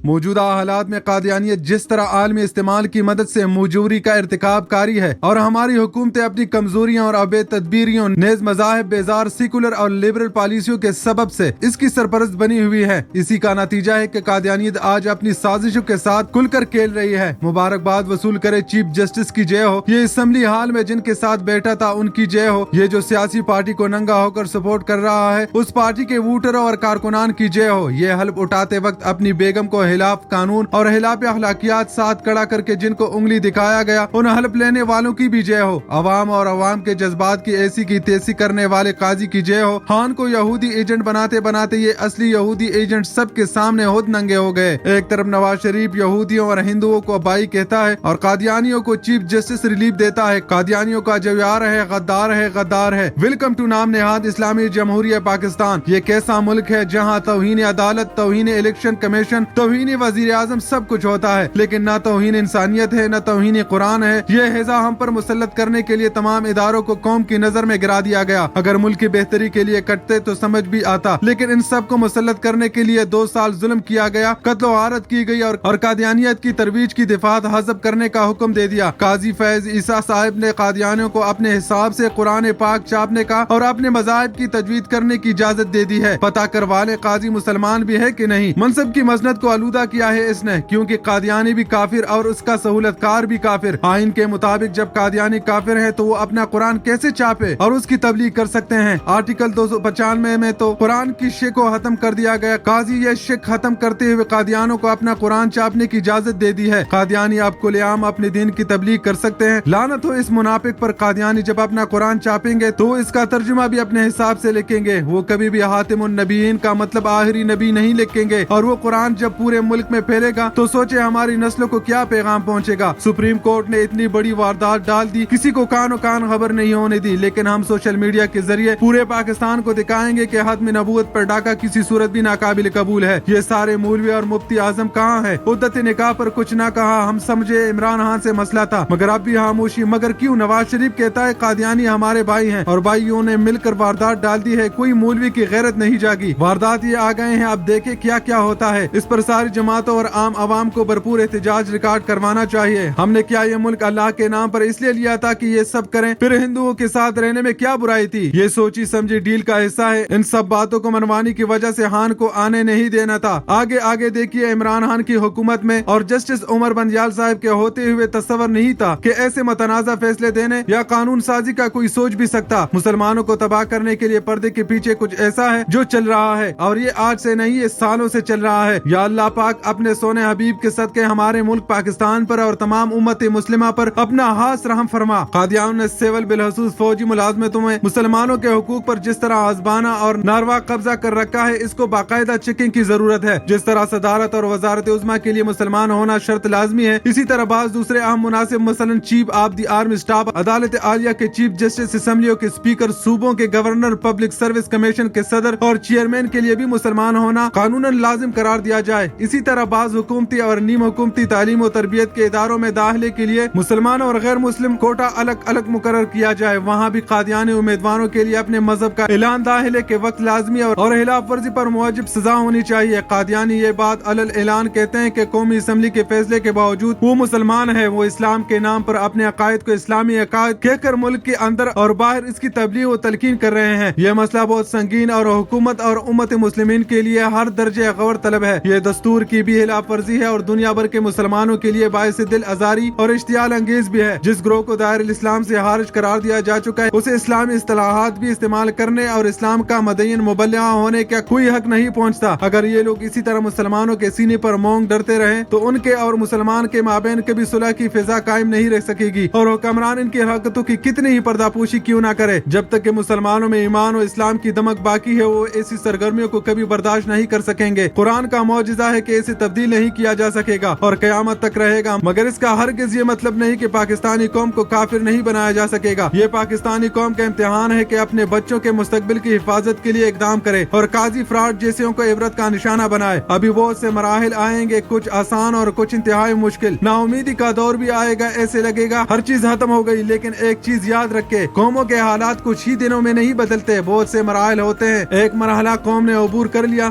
موجودہ حالات میں قادیانیت جس طرح عالمی استعمال کی مدد سے مجوری کا ارتکاب کاری ہے اور ہماری حکومتیں اپنی کمزوریاں اور ابے تدبیریوں نیز مذاہب بیزار سیکولر اور لبرل پالیسیوں کے سبب سے اس کی سرپرست بنی ہوئی ہے۔ اسی کا نتیجہ ہے کہ قادیانیت آج اپنی سازشوں کے ساتھ کھل کر کھیل رہی ہے۔ مبارکباد وصول کرے چیف جسٹس کی جے ہو، یہ اسمبلی ہال میں جن کے ساتھ بیٹھا تھا ان کی جے ہو، یہ جو سیاسی پارٹی کو ننگا ہو کر سپورٹ کر رہا ہے اس پارٹی کے ووٹروں اور کارکنان کی جے ہو، یہ حلف اٹھاتے وقت اپنی بیگم کو خلاف قانون اور خلاف اخلاقیات ساتھ کھڑا کر کے جن کو انگلی دکھایا گیا ان حلف لینے والوں کی بھی جے ہو، عوام اور عوام کے جذبات کی ایسی کی تیسی کرنے والے قاضی کی جے ہو۔ خان کو یہودی ایجنٹ بناتے بناتے یہ اصلی یہودی ایجنٹ سب کے سامنے خود ننگے ہو گئے۔ ایک طرف نواز شریف یہودیوں اور ہندوؤں کو بائی کہتا ہے اور قادیانیوں کو چیف جسٹس ریلیف دیتا ہے۔ قادیانیوں کا جو یار ہے غدار ہے۔ ویلکم ٹو نام نہاد اسلامی جمہوریہ پاکستان۔ یہ کیسا ملک ہے جہاں توہین عدالت، توہین الیکشن کمیشن، توہین وزیر اعظم سب کچھ ہوتا ہے، لیکن نہ توہین انسانیت ہے نہ توہین قرآن ہے۔ یہ ہیضا ہم پر مسلط کرنے کے لیے تمام اداروں کو قوم کی نظر میں گرا دیا گیا۔ اگر ملک کی بہتری کے لیے کٹتے تو سمجھ بھی آتا، لیکن ان سب کو مسلط کرنے کے لیے 2 سال ظلم کیا گیا، قتل و غارت کی گئی اور قادیانیت کی ترویج کی دفعات حذف کرنے کا حکم دے دیا۔ قاضی فیض عیسیٰ صاحب نے قادیانیوں کو اپنے حساب سے قرآن پاک چھاپنے کا اور اپنے مذاہب کی تجوید کرنے کی اجازت دے دی ہے۔ پتہ کروالے قاضی مسلمان بھی ہے کہ نہیں۔ منصب کی مسند کو آلودہ کیا ہے اس نے، کیونکہ قادیانی بھی کافر اور اس کا سہولت کار بھی کافر۔ آئین کے مطابق جب قادیانی کافر ہے تو وہ اپنا قرآن کیسے چھاپے اور اس کی تبلیغ کر سکتے ہیں؟ آرٹیکل 295 میں تو قرآن کی شک کو ختم کر دیا گیا۔ قاضی یہ شک ختم کرتے ہوئے قادیانوں کو اپنا قرآن چھاپنے کی اجازت دے دی ہے۔ قادیانی آپ کھلے عام اپنے دین کی تبلیغ کر سکتے ہیں۔ لعنت ہو اس منافق پر، قادیانی جب اپنا قرآن چھاپیں گے تو اس کا ترجمہ بھی اپنے حساب سے لکھیں گے۔ وہ کبھی بھی خاتم النبیین کا مطلب آخری نبی نہیں لکھیں گے، اور وہ قرآن جب پورے ملک میں پھیلے گا تو سوچے ہماری نسلوں کو کیا پیغام پہنچے گا۔ سپریم کورٹ نے اتنی بڑی واردات ڈال دی، کسی کو کان خبر نہیں ہونے دی، لیکن ہم سوشل میڈیا کے ذریعے پورے پاکستان کو دکھائیں گے کہ ختم نبوت پر ڈاکہ کسی صورت بھی ناقابل قبول ہے۔ یہ سارے مولوی اور مفتی اعظم کہاں ہے؟ عدت نکاح پر کچھ نہ کہا، ہم سمجھے عمران خان سے مسئلہ تھا، مگر اب بھی خاموشی۔ مگر کیوں؟ نواز شریف کہتا ہے قادیانی ہمارے بھائی ہیں اور بھائیوں نے مل کر واردات ڈال دی ہے، کوئی مولوی کی غیرت نہیں جاگی۔ واردات یہ آ گئے ہیں، اب دیکھیں کیا کیا ہوتا ہے۔ اس پر ساری جماعتوں اور عام عوام کو بھرپور احتجاج ریکارڈ کروانا چاہیے۔ ہم نے کیا یہ ملک اللہ کے نام پر اس لیے لیا تھا کہ یہ سب کریں؟ پھر ہندوؤں کے ساتھ رہنے میں کیا برائی تھی؟ یہ سوچی سمجھی ڈیل کا حصہ ہے۔ ان سب باتوں کو منوانے کی وجہ سے خان کو آنے نہیں دینا تھا۔ آگے دیکھیے، عمران خان کی حکومت میں اور جسٹس عمر بندیال صاحب کے ہوتے ہوئے تصور نہیں تھا کہ ایسے متنازع فیصلے دینے یا قانون سازی کا کوئی سوچ بھی سکتا۔ مسلمانوں کو تباہ کرنے کے لیے پردے کے پیچھے کچھ ایسا ہے جو چل رہا ہے، اور یہ آج سے نہیں، یہ سالوں سے چل رہا ہے۔ یا اللہ پاک اپنے سونے حبیب کے صدقے ہمارے ملک پاکستان پر اور تمام امت مسلمہ پر اپنا خاص رحم فرما۔ قادیانوں نے سول بالخصوص فوجی ملازمتوں میں مسلمانوں کے حقوق پر جس طرح عازبانہ اور ناروا قبضہ کر رکھا ہے، اس کو باقاعدہ چیکنگ کی ضرورت ہے۔ جس طرح صدارت اور وزارت عظمیٰ کے لیے مسلمان ہونا شرط لازمی ہے، اسی طرح بعض دوسرے اہم مناصب مثلا chief of the army staff, عدالت عالیہ کے چیف جسٹس، اسمبلیوں کے اسپیکر، صوبوں کے گورنر، پبلک سروس کمیشن کے صدر اور چیئرمین کے لیے بھی مسلمان ہونا قانوناً لازم قرار دیا جائے۔ اسی طرح بعض حکومتی اور نیم حکومتی تعلیم و تربیت کے اداروں میں داخلے کے لیے مسلمان اور غیر مسلم کوٹا الگ الگ مقرر کیا جائے۔ وہاں بھی قادیانی امیدواروں کے لیے اپنے مذہب کا اعلان داخلے کے وقت لازمی اور خلاف ورزی پر موجب سزا ہونی چاہیے۔ قادیانی یہ بات علل اعلان کہتے ہیں کہ قومی اسمبلی کے فیصلے کے باوجود وہ مسلمان ہے، وہ اسلام کے نام پر اپنے عقائد کو اسلامی عقائد کہہ کر ملک کے اندر اور باہر اس کی تبلیغ و تلقین کر رہے ہیں۔ یہ مسئلہ بہت سنگین اور حکومت اور امت مسلمین کے لیے ہر درجے غور طلب ہے۔ یہ دستور کی بھی خلاف ورزی ہے اور دنیا بھر کے مسلمانوں کے لیے باعث دل آزاری اور اشتعال انگیز بھی ہے۔ جس گروہ کو دائر الاسلام سے خارج قرار دیا جا چکا ہے، اسے اسلامی اصطلاحات بھی استعمال کرنے اور اسلام کا مدین مبلغ ہونے کا کوئی حق نہیں پہنچتا۔ اگر یہ لوگ اسی طرح مسلمانوں کے سینے پر مونگ ڈرتے رہیں تو ان کے اور مسلمان کے مابین کبھی صلح کی فضا قائم نہیں رہ سکے گی، اور حکمران ان کی حرکتوں کی کتنی ہی پردہ پوشی کیوں نہ کرے، جب تک کہ مسلمانوں میں ایمان و اسلام کی دمک باقی ہے وہ ایسی سرگرمیوں کو کبھی برداشت نہیں کر سکیں گے۔ قرآن کا معجزہ ہے کہ اسے تبدیل نہیں کیا جا سکے گا اور قیامت تک رہے گا، مگر اس کا ہرگز یہ مطلب نہیں کہ پاکستانی قوم کو کافر نہیں بنایا جا سکے گا۔ یہ پاکستانی قوم کا امتحان ہے کہ اپنے بچوں کے مستقبل کی حفاظت کے لیے اقدام کرے اور قاضی فراڈ جیسوں کو عبرت کا نشانہ بنائے۔ ابھی بہت سے مراحل آئیں گے، کچھ آسان اور کچھ انتہائی مشکل۔ نا امیدی کا دور بھی آئے گا، ایسے لگے گا ہر چیز ختم ہو گئی، لیکن ایک چیز یاد رکھے، قوموں کے حالات کچھ ہی دنوں میں نہیں بدلتے، بہت سے مراحل ہوتے ہیں۔ ایک مرحلہ قوم نے عبور کر لیا،